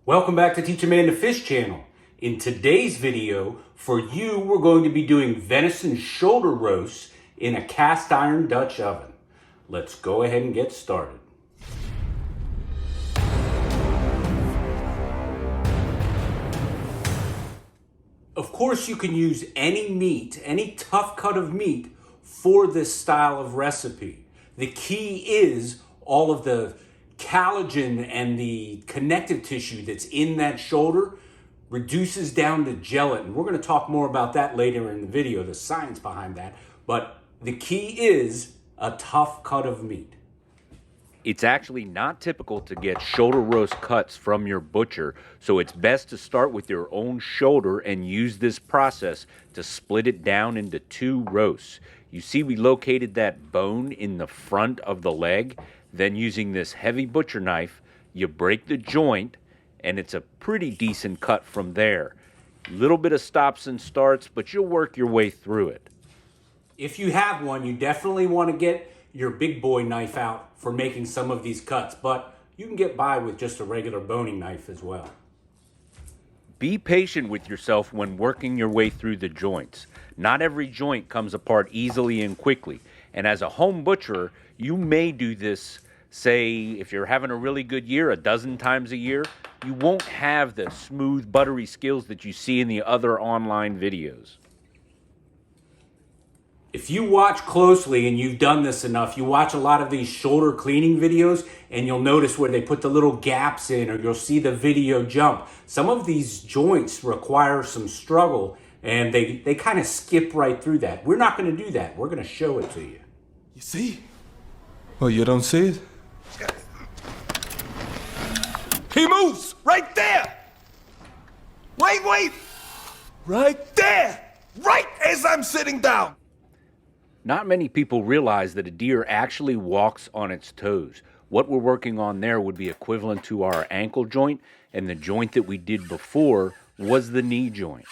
Welcome back to Teach a Man to Fish channel. In today's video, for you, we're going to be doing venison shoulder roasts in a cast iron Dutch oven. Let's go ahead and get started. Of course, you can use any meat, any tough cut of meat for this style of recipe. The key is all of the collagen and the connective tissue that's in that shoulder reduces down to gelatin. We're going to talk more about that later in the video, the science behind that. But the key is a tough cut of meat. It's actually not typical to get shoulder roast cuts from your butcher, so it's best to start with your own shoulder and use this process to split it down into two roasts. You see we located that bone in the front of the leg. Then using this heavy butcher knife, you break the joint, and it's a pretty decent cut from there. A little bit of stops and starts, but you'll work your way through it. If you have one, you definitely want to get your big boy knife out for making some of these cuts, but you can get by with just a regular boning knife as well. Be patient with yourself when working your way through the joints. Not every joint comes apart easily and quickly, and as a home butcher, you may do this, say, if you're having a really good year, a dozen times a year. You won't have the smooth, buttery skills that you see in the other online videos. If you watch closely and you've done this enough, you watch a lot of these shoulder cleaning videos and you'll notice where they put the little gaps in, or you'll see the video jump. Some of these joints require some struggle and they kind of skip right through that. We're not going to do that. We're going to show it to you. You see? Oh, you don't see it? He moves! Right there! Wait! Right there! Right as I'm sitting down! Not many people realize that a deer actually walks on its toes. What we're working on there would be equivalent to our ankle joint, and the joint that we did before was the knee joint.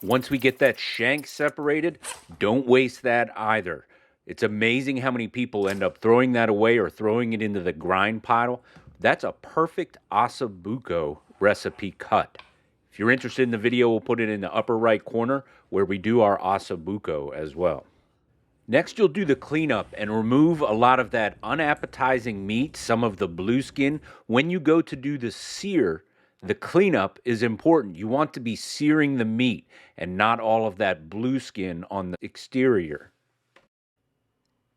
Once we get that shank separated, don't waste that either. It's amazing how many people end up throwing that away or throwing it into the grind pile. That's a perfect ossobuco recipe cut. If you're interested in the video, we'll put it in the upper right corner where we do our ossobuco as well. Next, you'll do the cleanup and remove a lot of that unappetizing meat, some of the blue skin. When you go to do the sear, the cleanup is important. You want to be searing the meat and not all of that blue skin on the exterior.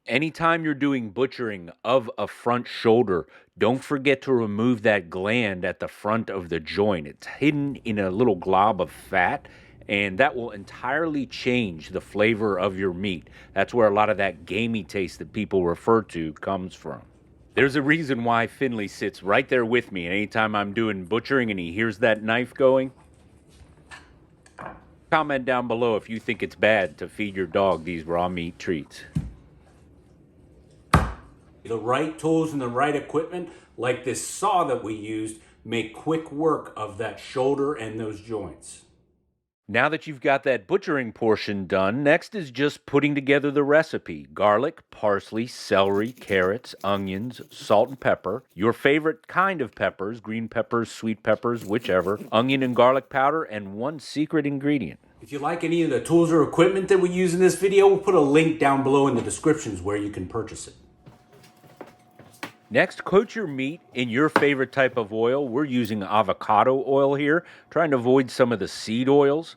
Anytime you're doing butchering of a front shoulder, don't forget to remove that gland at the front of the joint. It's hidden in a little glob of fat, and that will entirely change the flavor of your meat. That's where a lot of that gamey taste that people refer to comes from. There's a reason why Finley sits right there with me, and anytime I'm doing butchering and he hears that knife going, comment down below if you think it's bad to feed your dog these raw meat treats. The right tools and the right equipment, like this saw that we used, make quick work of that shoulder and those joints. Now that you've got that butchering portion done, next is just putting together the recipe. Garlic, parsley, celery, carrots, onions, salt and pepper. Your favorite kind of peppers, green peppers, sweet peppers, whichever. Onion and garlic powder, and one secret ingredient. If you like any of the tools or equipment that we use in this video, we'll put a link down below in the descriptions where you can purchase it. Next, coat your meat in your favorite type of oil. We're using avocado oil here, trying to avoid some of the seed oils.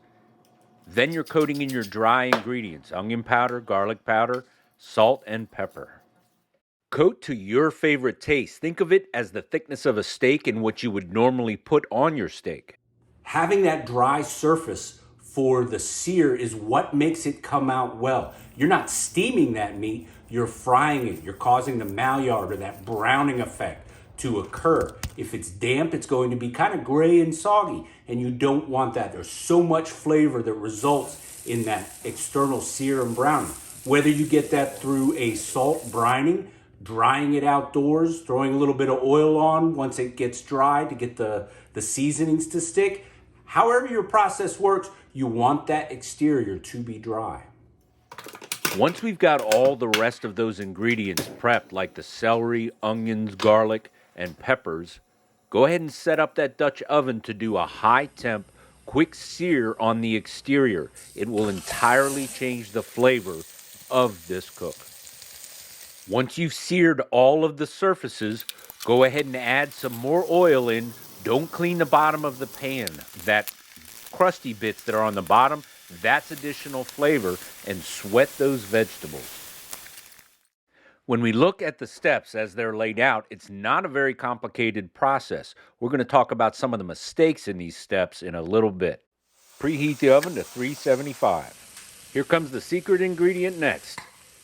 Then you're coating in your dry ingredients, onion powder, garlic powder, salt, and pepper. Coat to your favorite taste. Think of it as the thickness of a steak and what you would normally put on your steak. Having that dry surface for the sear is what makes it come out well. You're not steaming that meat, you're frying it. You're causing the Maillard or that browning effect to occur. If it's damp, it's going to be kind of gray and soggy, and you don't want that. There's so much flavor that results in that external sear and browning. Whether you get that through a salt brining, drying it outdoors, throwing a little bit of oil on once it gets dry to get the seasonings to stick, however your process works, you want that exterior to be dry. Once we've got all the rest of those ingredients prepped, like the celery, onions, garlic, and peppers, Go ahead and set up that Dutch oven to do a high temp, quick sear on the exterior. It will entirely change the flavor of this cook. Once you've seared all of the surfaces, go ahead and add some more oil in. Don't clean the bottom of the pan. That crusty bits that are on the bottom, that's additional flavor, and sweat those vegetables. When we look at the steps as they're laid out, it's not a very complicated process. We're going to talk about some of the mistakes in these steps in a little bit. Preheat the oven to 375. Here comes the secret ingredient next.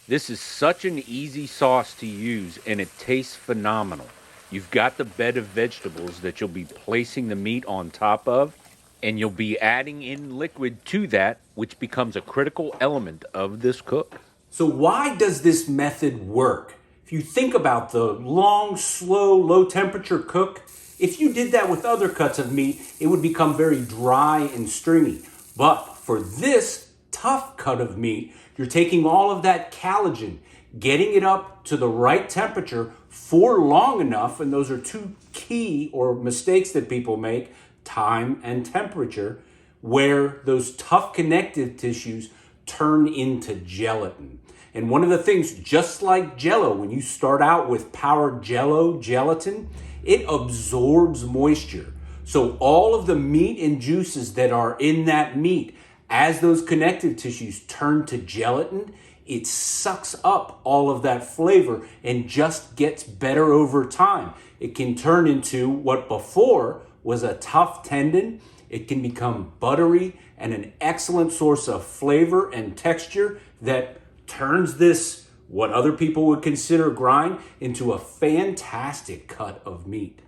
This is such an easy sauce to use, and it tastes phenomenal. You've got the bed of vegetables that you'll be placing the meat on top of, and you'll be adding in liquid to that, which becomes a critical element of this cook. So why does this method work? If you think about the long, slow, low temperature cook, if you did that with other cuts of meat, it would become very dry and stringy. But for this tough cut of meat, you're taking all of that collagen, getting it up to the right temperature for long enough, and those are two key or mistakes that people make, time and temperature, where those tough connective tissues turn into gelatin. And one of the things, just like Jell-O, when you start out with powdered Jell-O gelatin, it absorbs moisture. So all of the meat and juices that are in that meat, as those connective tissues turn to gelatin, it sucks up all of that flavor and just gets better over time. It can turn into what before was a tough tendon. It can become buttery and an excellent source of flavor and texture that turns this, what other people would consider grind, into a fantastic cut of meat.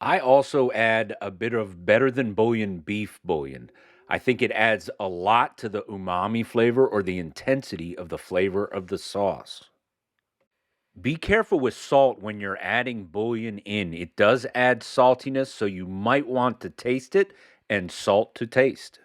I also add a bit of better than bouillon beef bouillon. I think it adds a lot to the umami flavor or the intensity of the flavor of the sauce. Be careful with salt when you're adding bouillon in. It does add saltiness, so you might want to taste it and salt to taste.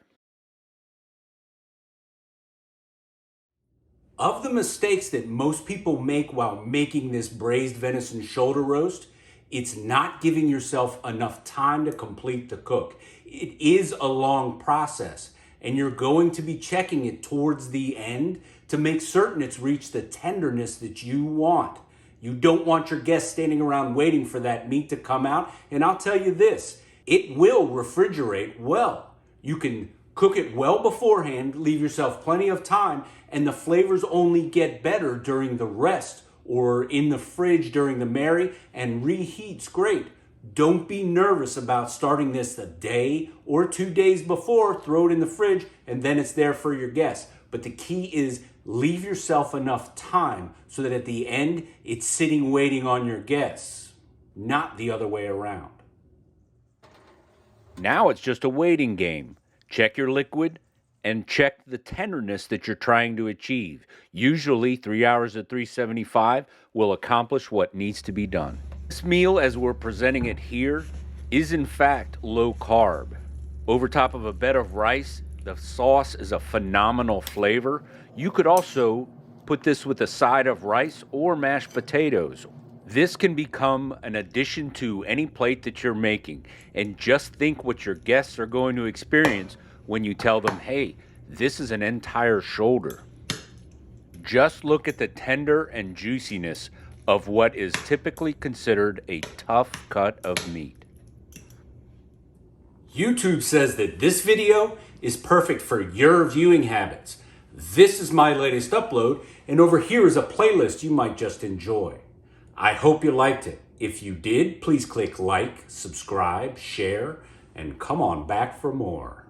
Of the mistakes that most people make while making this braised venison shoulder roast, it's not giving yourself enough time to complete the cook. It is a long process, and you're going to be checking it towards the end to make certain it's reached the tenderness that you want. You don't want your guests standing around waiting for that meat to come out, and I'll tell you this, it will refrigerate well. You can cook it well beforehand, leave yourself plenty of time, and the flavors only get better during the rest or in the fridge during the marry, and reheats great. Don't be nervous about starting this a day or 2 days before. Throw it in the fridge and then it's there for your guests. But the key is leave yourself enough time so that at the end it's sitting waiting on your guests, not the other way around. Now it's just a waiting game. Check your liquid and check the tenderness that you're trying to achieve. Usually 3 hours at 375 will accomplish what needs to be done. This meal, as we're presenting it here, is in fact low carb. Over top of a bed of rice, the sauce is a phenomenal flavor. You could also put this with a side of rice or mashed potatoes. This can become an addition to any plate that you're making. And just think what your guests are going to experience when you tell them, hey, this is an entire shoulder. Just look at the tender and juiciness of what is typically considered a tough cut of meat. YouTube says that this video is perfect for your viewing habits. This is my latest upload, and over here is a playlist you might just enjoy. I hope you liked it. If you did, please click like, subscribe, share, and come on back for more.